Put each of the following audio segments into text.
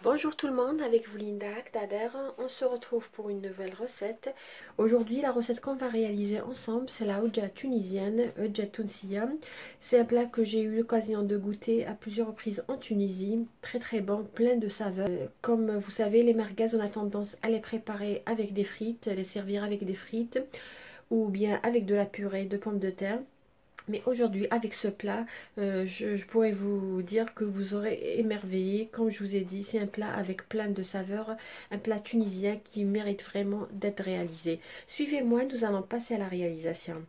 Bonjour tout le monde, avec vous Linda Dader. On se retrouve pour une nouvelle recette. Aujourd'hui, la recette qu'on va réaliser ensemble, c'est la hodja tunisienne, hodja tounsiya. C'est un plat que j'ai eu l'occasion de goûter à plusieurs reprises en Tunisie. Très très bon, plein de saveurs. Comme vous savez, les merguez, on a tendance à les préparer avec des frites, les servir avec des frites ou bien avec de la purée de pommes de terre. Mais aujourd'hui, avec ce plat, je pourrais vous dire que vous aurez émerveillé. Comme je vous ai dit, c'est un plat avec plein de saveurs, un plat tunisien qui mérite vraiment d'être réalisé. Suivez-moi, nous allons passer à la réalisation.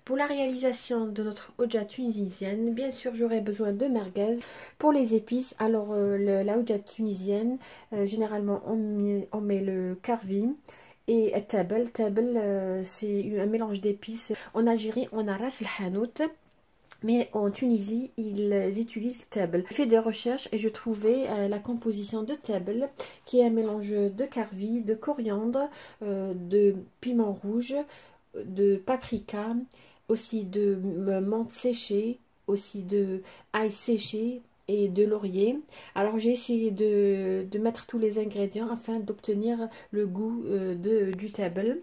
Pour la réalisation de notre hodja tunisienne, bien sûr, j'aurai besoin de merguez. Pour les épices, alors la hodja tunisienne, généralement on met le karvi. Et tabel, c'est un mélange d'épices. En Algérie, on a ras el hanout, mais en Tunisie, ils utilisent tabel. J'ai fait des recherches et je trouvais la composition de tabel, qui est un mélange de karvi, de coriandre, de piment rouge, de paprika, aussi de menthe séchée, aussi de ail séché et de laurier. Alors j'ai essayé de mettre tous les ingrédients afin d'obtenir le goût du tabel.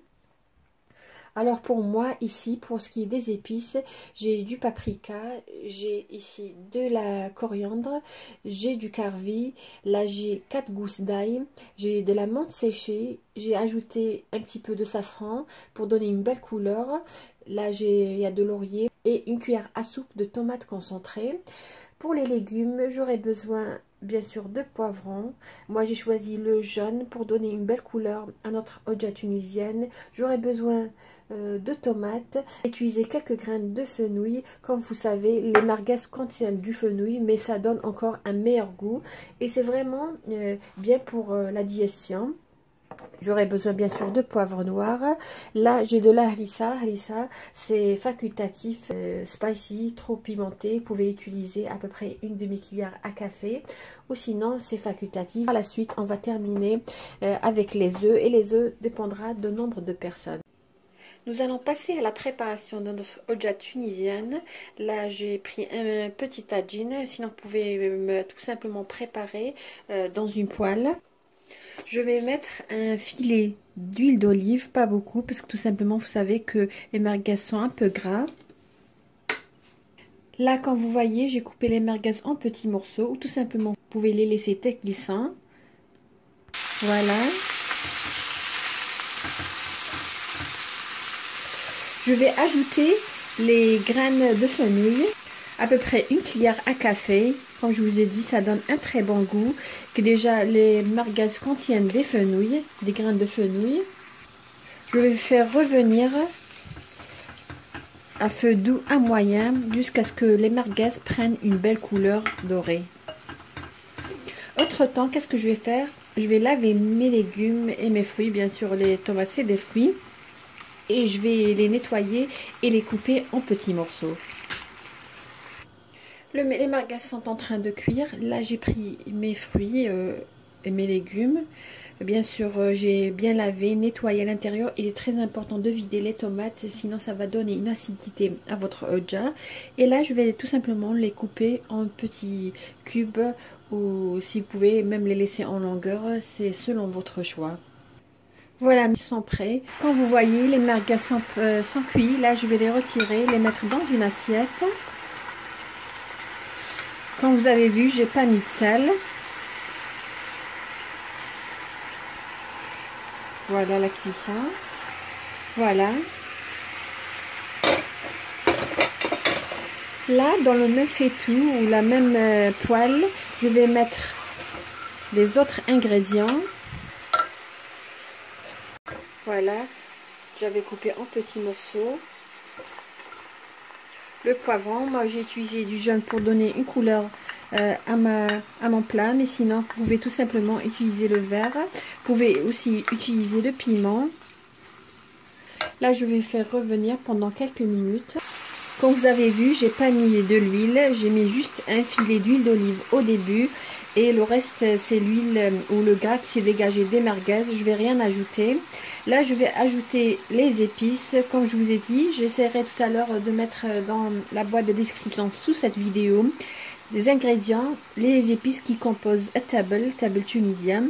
Alors pour moi ici, pour ce qui est des épices, j'ai du paprika, j'ai ici de la coriandre, j'ai du karvi, là j'ai 4 gousses d'ail, j'ai de la menthe séchée, j'ai ajouté un petit peu de safran pour donner une belle couleur. Là il y a de laurier et une cuillère à soupe de tomates concentrées. Pour les légumes, j'aurai besoin bien sûr de poivrons. Moi j'ai choisi le jaune pour donner une belle couleur à notre hodja tunisienne. J'aurai besoin de tomates. J'ai utilisé quelques graines de fenouil. Comme vous savez, les merguez contiennent du fenouil, mais ça donne encore un meilleur goût. Et c'est vraiment bien pour la digestion. J'aurai besoin bien sûr de poivre noir. Là j'ai de la harissa. Harissa c'est facultatif, spicy, trop pimenté. Vous pouvez utiliser à peu près une demi-cuillère à café. Ou sinon c'est facultatif. Par la suite on va terminer avec les œufs. Et les œufs dépendra de nombre de personnes. Nous allons passer à la préparation de notre hodja tunisienne. Là, j'ai pris un petit tagine. Sinon, vous pouvez tout simplement préparer dans une poêle. Je vais mettre un filet d'huile d'olive, pas beaucoup, parce que tout simplement, vous savez que les merguez sont un peu gras. Là, comme vous voyez, j'ai coupé les merguez en petits morceaux, ou tout simplement, vous pouvez les laisser tels qu'ils sont. Voilà. Je vais ajouter les graines de fenouil, à peu près une cuillère à café. Comme je vous ai dit, ça donne un très bon goût. Que déjà, les merguez contiennent des fenouil, des graines de fenouil. Je vais faire revenir à feu doux à moyen jusqu'à ce que les merguez prennent une belle couleur dorée. Autre temps, qu'est-ce que je vais faire? Je vais laver mes légumes et mes fruits. Bien sûr, les tomates, c'est des fruits. Et je vais les nettoyer et les couper en petits morceaux. Les merguez sont en train de cuire. Là, j'ai pris mes fruits et mes légumes. Bien sûr, j'ai bien lavé, nettoyé à l'intérieur. Il est très important de vider les tomates, sinon ça va donner une acidité à votre hodja. Et là, je vais tout simplement les couper en petits cubes, ou si vous pouvez même les laisser en longueur, c'est selon votre choix. Voilà, ils sont prêts. Quand vous voyez, les merguez sont cuits. Là, je vais les retirer, les mettre dans une assiette. Comme vous avez vu, j'ai pas mis de sel. Voilà la cuisson. Voilà. Là, dans le même faitout ou la même poêle, je vais mettre les autres ingrédients. Voilà, j'avais coupé en petits morceaux. Le poivron, moi j'ai utilisé du jaune pour donner une couleur à mon plat, mais sinon vous pouvez tout simplement utiliser le vert. Vous pouvez aussi utiliser le piment. Là je vais faire revenir pendant quelques minutes. Comme vous avez vu, j'ai pas mis de l'huile, j'ai mis juste un filet d'huile d'olive au début. Et le reste, c'est l'huile ou le gras qui s'est dégagé des merguez. Je vais rien ajouter. Là, je vais ajouter les épices. Comme je vous ai dit, j'essaierai tout à l'heure de mettre dans la boîte de description sous cette vidéo les ingrédients, les épices qui composent un table tunisien.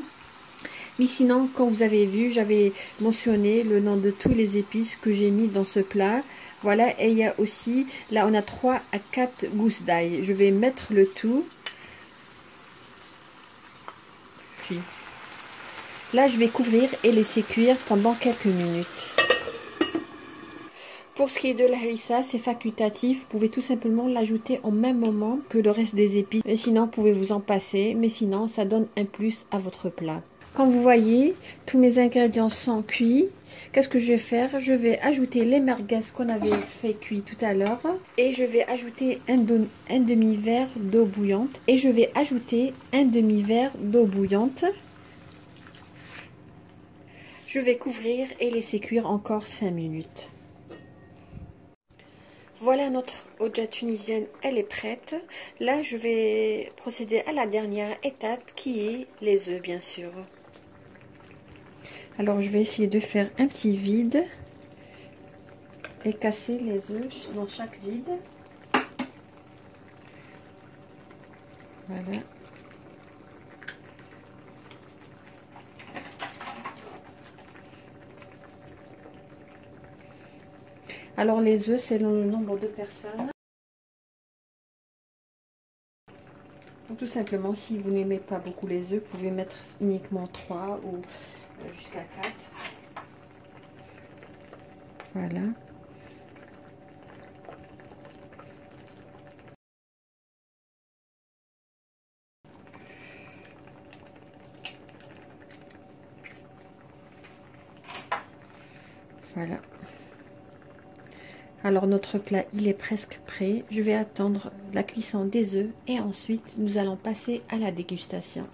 Mais sinon, comme vous avez vu, j'avais mentionné le nom de tous les épices que j'ai mis dans ce plat. Voilà, et il y a aussi, là on a 3 à 4 gousses d'ail. Je vais mettre le tout. Puis, là je vais couvrir et laisser cuire pendant quelques minutes. Pour ce qui est de la harissa, c'est facultatif. Vous pouvez tout simplement l'ajouter au même moment que le reste des épices. Mais sinon, vous pouvez vous en passer. Mais sinon, ça donne un plus à votre plat. Comme vous voyez, tous mes ingrédients sont cuits. Qu'est-ce que je vais faire? Je vais ajouter les merguez qu'on avait fait cuire tout à l'heure. Et je vais ajouter un demi-verre d'eau bouillante. Et je vais ajouter un demi-verre d'eau bouillante. Je vais couvrir et laisser cuire encore 5 minutes. Voilà, notre oudja tunisienne, elle est prête. Là, je vais procéder à la dernière étape qui est les œufs, bien sûr. Alors, je vais essayer de faire un petit vide et casser les œufs dans chaque vide. Voilà. Alors, les œufs, selon le nombre de personnes. Donc, tout simplement, si vous n'aimez pas beaucoup les œufs, vous pouvez mettre uniquement 3 ou jusqu'à 4. Voilà. Voilà. Alors notre plat, il est presque prêt. Je vais attendre la cuisson des œufs et ensuite nous allons passer à la dégustation.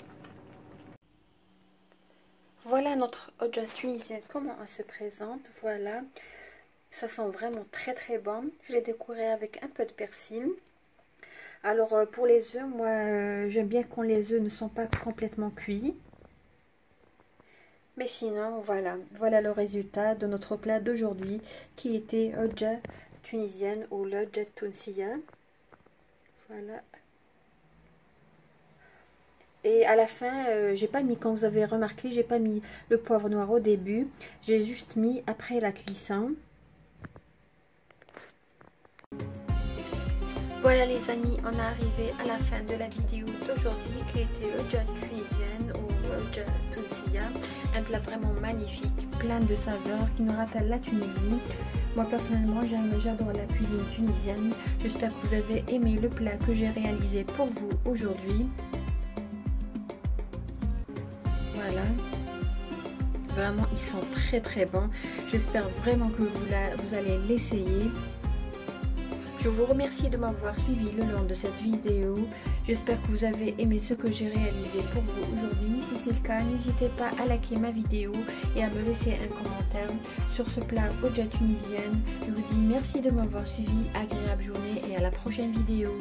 Voilà notre oudja tunisienne, comment elle se présente. Voilà, ça sent vraiment très très bon. Je l'ai décoré avec un peu de persil. Alors pour les œufs, moi j'aime bien quand les œufs ne sont pas complètement cuits. Mais sinon, voilà le résultat de notre plat d'aujourd'hui qui était oudja tunisienne ou l'oudja tounsiya. Voilà. Et à la fin, j'ai pas mis, quand vous avez remarqué, j'ai pas mis le poivre noir au début. J'ai juste mis après la cuisson. Voilà les amis, on est arrivé à la fin de la vidéo d'aujourd'hui qui était oudja tunisienne ou oudja tounsiya. Un plat vraiment magnifique, plein de saveurs qui nous rappelle la Tunisie. Moi personnellement j'adore la cuisine tunisienne. J'espère que vous avez aimé le plat que j'ai réalisé pour vous aujourd'hui. Voilà. Vraiment ils sont très très bons. J'espère vraiment que vous allez l'essayer. Je vous remercie de m'avoir suivi le long de cette vidéo. J'espère que vous avez aimé ce que j'ai réalisé pour vous aujourd'hui. Si c'est le cas, n'hésitez pas à liker ma vidéo et à me laisser un commentaire sur ce plat oudja tunisienne. Je vous dis merci de m'avoir suivi, agréable journée et à la prochaine vidéo.